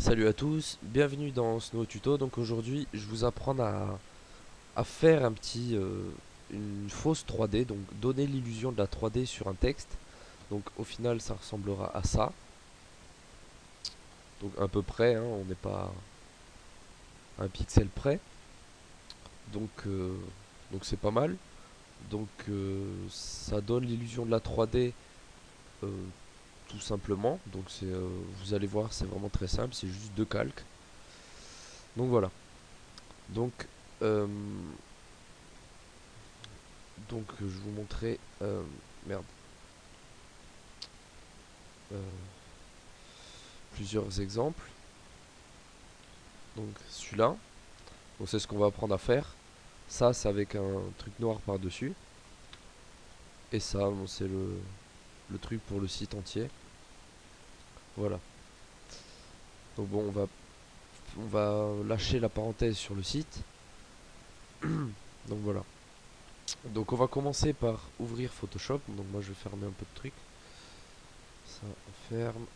Salut à tous, bienvenue dans ce nouveau tuto. Donc aujourd'hui, je vous apprends à faire une fausse 3D, donc donner l'illusion de la 3D sur un texte. Donc au final, ça ressemblera à ça. Donc à peu près, hein, on n'est pas à un pixel près. Donc donc c'est pas mal. Donc ça donne l'illusion de la 3D euh, tout simplement. Donc vous allez voir, c'est vraiment très simple, c'est juste deux calques. Donc voilà. Donc euh, je vais vous montrer. Merde. euh, Plusieurs exemples. Donc celui-là, donc c'est ce qu'on va apprendre à faire. Ça, c'est avec un truc noir par-dessus. Et ça, bon, c'est le truc pour le site entier. Voilà. Donc bon, on va lâcher la parenthèse sur le site. Donc voilà. Donc on va commencer par ouvrir Photoshop. Donc moi je vais fermer un peu de trucs. Ça, on ferme.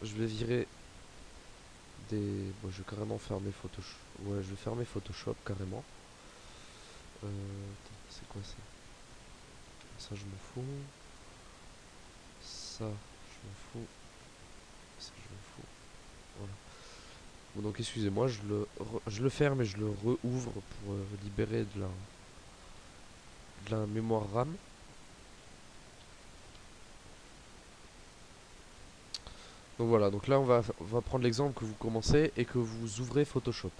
Je vais virer des... Bon, je vais carrément fermer Photoshop. Ouais, je vais fermer Photoshop carrément. Attends, c'est quoi ça? Ça, je m'en fous. Ça, je m'en fous. Ça, je m'en fous. Voilà. Bon, donc, excusez-moi, je le ferme et je le rouvre pour libérer de la mémoire RAM. Donc voilà, donc là, on va prendre l'exemple que vous commencez et que vous ouvrez Photoshop.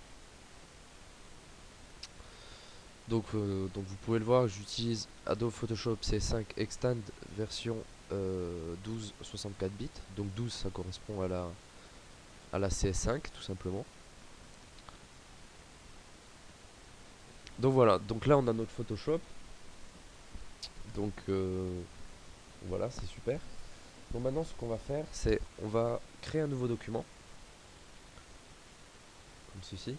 Donc vous pouvez le voir, j'utilise Adobe Photoshop C5 Extend version 12 64 bits. Donc 12 ça correspond à la CS5 tout simplement. Donc voilà, donc là on a notre Photoshop. Donc voilà, c'est super. Donc maintenant ce qu'on va faire, c'est on va créer un nouveau document, comme ceci.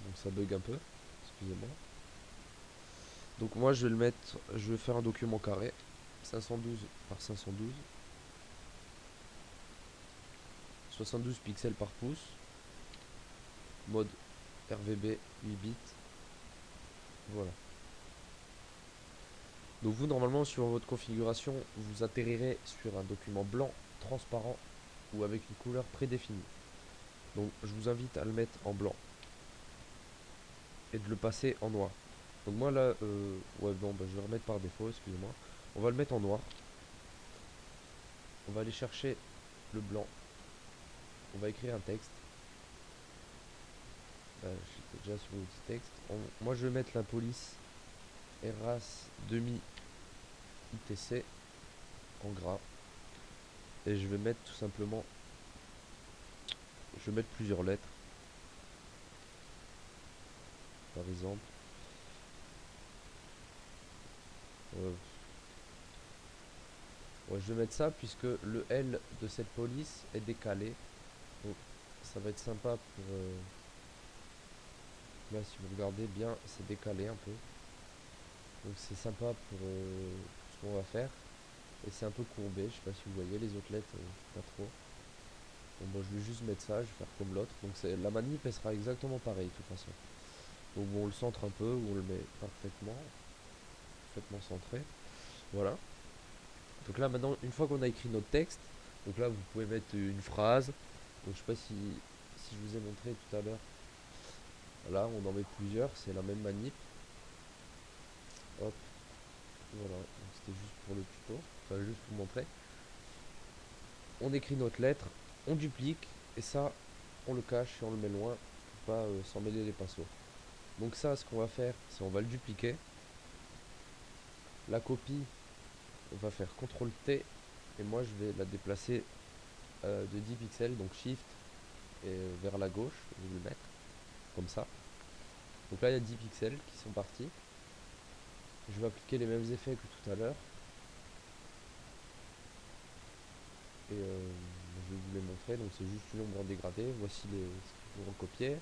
Donc ça bug un peu, excusez-moi. Donc moi je vais le mettre, je vais faire un document carré, 512 par 512, 72 pixels par pouce, mode RVB 8 bits. Voilà. Donc vous normalement sur votre configuration, vous atterrirez sur un document blanc, transparent ou avec une couleur prédéfinie. Donc je vous invite à le mettre en blanc et de le passer en noir. Donc moi là, ouais bon, bah, je vais remettre par défaut, excusez-moi. On va le mettre en noir. On va aller chercher le blanc. On va écrire un texte. J'étais déjà sur l'outil texte. Moi je vais mettre la police Eras demi ITC en gras. Et je vais mettre tout simplement, je vais mettre plusieurs lettres, par exemple. Euh, ouais, je vais mettre ça puisque le L de cette police est décalé. Donc ça va être sympa pour... là si vous regardez bien, c'est décalé un peu. Donc c'est sympa pour ce qu'on va faire. Et c'est un peu courbé, je sais pas si vous voyez les autres lettres, pas trop. Bon moi je vais juste mettre ça, je vais faire comme l'autre. Donc la manip elle sera exactement pareille de toute façon. Donc bon, on le centre un peu, ou on le met parfaitement centré. Voilà. Donc là maintenant, une fois qu'on a écrit notre texte, donc là vous pouvez mettre une phrase. Donc je sais pas si je vous ai montré tout à l'heure. Là on en met plusieurs, c'est la même manip. Hop, voilà. Donc c'était juste pour le tuto, enfin juste pour montrer. On écrit notre lettre, on duplique, et ça on le cache et on le met loin pour pas s'en mêler les pinceaux. Donc ça ce qu'on va faire, c'est on va le dupliquer. La copie, on va faire CTRL T et moi je vais la déplacer de 10 pixels, donc Shift et vers la gauche, je vais le mettre comme ça. Donc là il y a 10 pixels qui sont partis. Je vais appliquer les mêmes effets que tout à l'heure et je vais vous les montrer. Donc c'est juste une ombre en dégradé. Voici ce qu'il faut recopier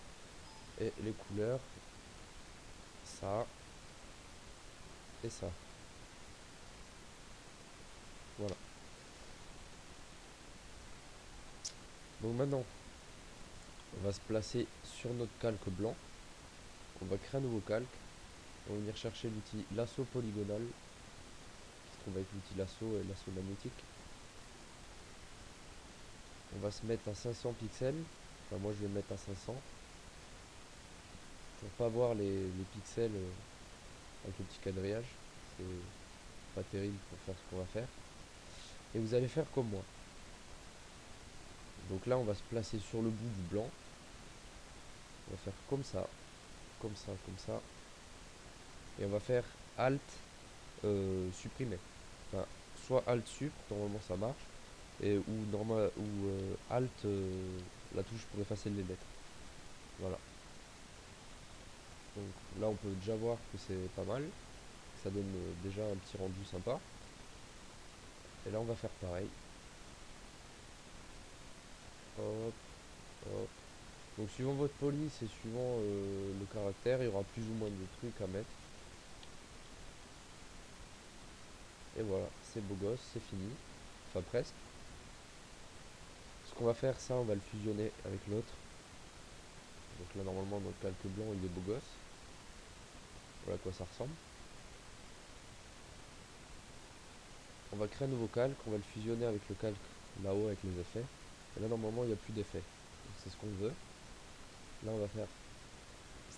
et les couleurs, ça et ça. Voilà. Donc maintenant, on va se placer sur notre calque blanc. On va créer un nouveau calque. On va venir chercher l'outil lasso polygonal qui se trouve avec l'outil lasso et lasso magnétique. On va se mettre à 500 pixels. Enfin, moi je vais me mettre à 500 pour pas voir les pixels avec le petit quadrillage. C'est pas terrible pour faire ce qu'on va faire. Et vous allez faire comme moi. Donc là, on va se placer sur le bout du blanc. On va faire comme ça, comme ça, comme ça. Et on va faire Alt supprimer. Enfin, soit Alt sup, normalement ça marche. Et, ou normal, ou Alt, la touche pour effacer les lettres. Voilà. Donc là, on peut déjà voir que c'est pas mal. Ça donne déjà un petit rendu sympa. Et là, on va faire pareil. Hop, hop. Donc suivant votre police et suivant le caractère, il y aura plus ou moins de trucs à mettre. Et voilà, c'est beau gosse, c'est fini. Enfin presque. Ce qu'on va faire, ça, on va le fusionner avec l'autre. Donc là, normalement, notre calque blanc, il est beau gosse. Voilà à quoi ça ressemble. On va créer un nouveau calque, on va le fusionner avec le calque là-haut avec les effets. Et là, normalement, il n'y a plus d'effets. C'est ce qu'on veut. Là, on va faire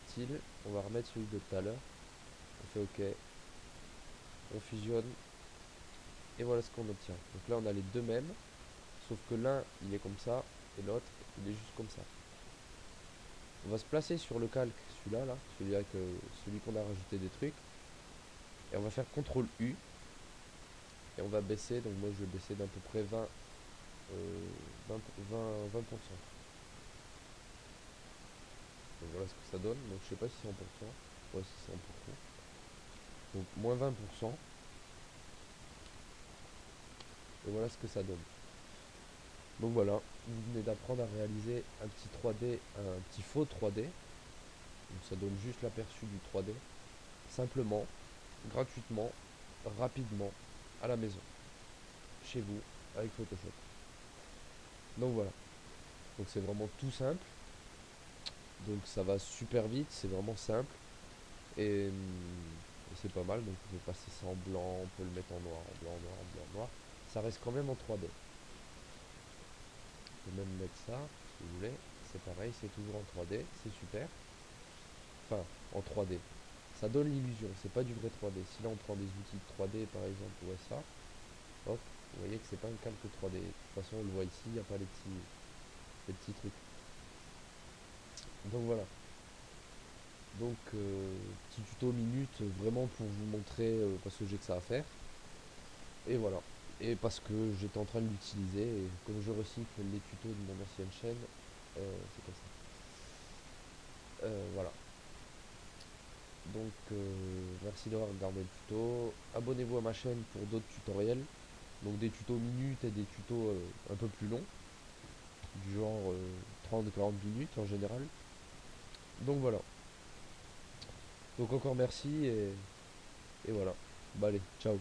style. On va remettre celui de tout à l'heure. On fait OK. On fusionne. Et voilà ce qu'on obtient. Donc là, on a les deux mêmes. Sauf que l'un, il est comme ça. Et l'autre, il est juste comme ça. On va se placer sur le calque, celui-là, là, celui avec celui qu'on a rajouté des trucs. Et on va faire CTRL U. Et on va baisser. Donc moi, je vais baisser d'à peu près 20%. Donc voilà ce que ça donne. Donc je sais pas si c'est en pourcent. Ouais, si c'est en pourcent. Donc moins 20%. Et voilà ce que ça donne. Donc voilà, vous venez d'apprendre à réaliser un petit 3D, un petit faux 3D. Donc ça donne juste l'aperçu du 3D. Simplement, gratuitement, rapidement, à la maison. Chez vous, avec Photoshop. Donc voilà. Donc c'est vraiment tout simple. Donc ça va super vite, c'est vraiment simple. Et c'est pas mal. Donc on peut passer ça en blanc, on peut le mettre en noir, en blanc, noir, en blanc, noir. Ça reste quand même en 3D. On peut même mettre ça, si vous voulez. C'est pareil, c'est toujours en 3D, c'est super. Enfin, en 3D. Ça donne l'illusion, c'est pas du vrai 3D. Si là on prend des outils de 3D par exemple, ouais ça, hop, vous voyez que c'est pas un calque 3D. De toute façon on le voit ici, il n'y a pas les petits trucs. Donc voilà. Donc petit tuto minute vraiment pour vous montrer parce que j'ai que ça à faire. Et voilà. Et parce que j'étais en train de l'utiliser et comme je recycle les tutos de mon ancienne chaîne, c'est comme ça. Voilà. Donc merci d'avoir regardé le tuto. Abonnez-vous à ma chaîne pour d'autres tutoriels. Donc des tutos minutes et des tutos un peu plus longs. Du genre 30-40 minutes en général. Donc voilà. Donc encore merci et voilà. Bah allez, ciao.